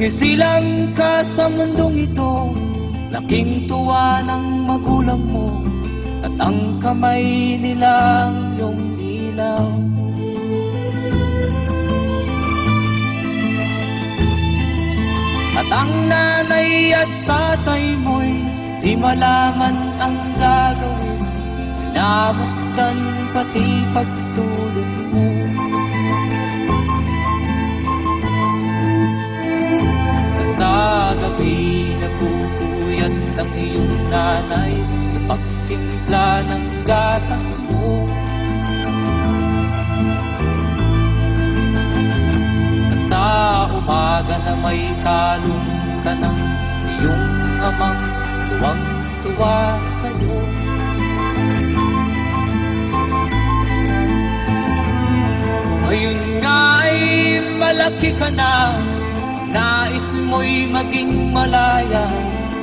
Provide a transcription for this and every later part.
Sumisilang ka sa mundong ito, laking tuwa ng magulang mo, at ang kamay nilang iyong ilaw. At ang nanay at tatay mo'y di malaman ang gagawin, pinamasdan pati pagtulog mo. Sa gabi nagpupuyat ang iyong nanay sa pagtimpla ng gatas mo. At sa umaga na may talong ka ng iyong amang tuwang-tuwa sa'yo. Ngayon nga ay malaki ka na, nais mo'y maging malaya,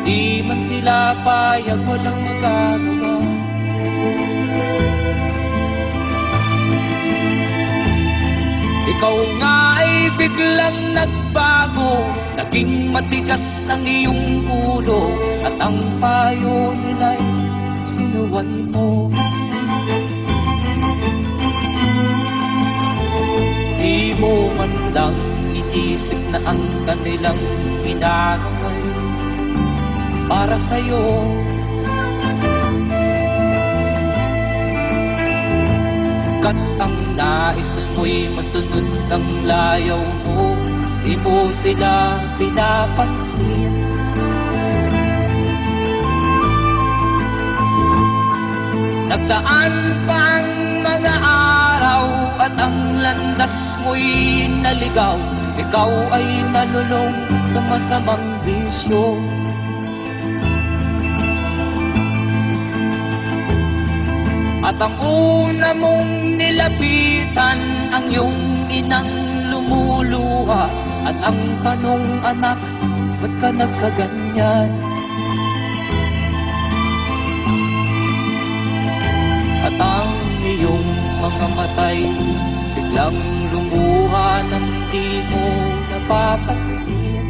di man sila payag, walang magagawa. Ikaw nga ay biglang nagbago, naging matigas ang iyong ulo, at ang payo nila'y sinuwan mo. Di mo man lang inisip na ang kanilang ginagaway para sa'yo. Kat ang nais mo'y masunod ang layaw mo, di mo sila pinapansin. Nagdaan pa ang mga araw at ang landas mo'y naligaw, ikaw ay nalulong sa masamang bisyo. At ang una mong nilapitan ang iyong inang lumuluha, at ang tanong, anak, ba't ka nagkaganyan? At ang iyong mga matay biglang lumuha nang di mo napapansin.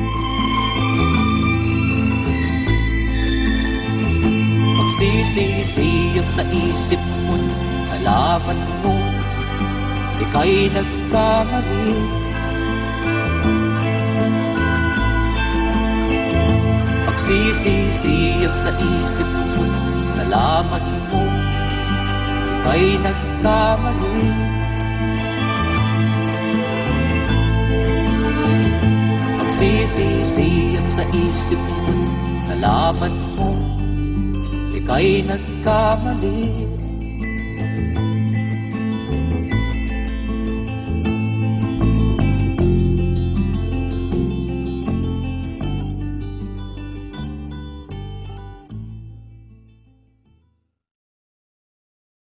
Magsisisiyag sa isip mo, nalaman mo ika'y nagkamali. Magsisisiyag sa isip mo, nalaman mo ika'y nagkamali. Magsisisiyag sa isip mo, nalaman mo ika'y nagkamali.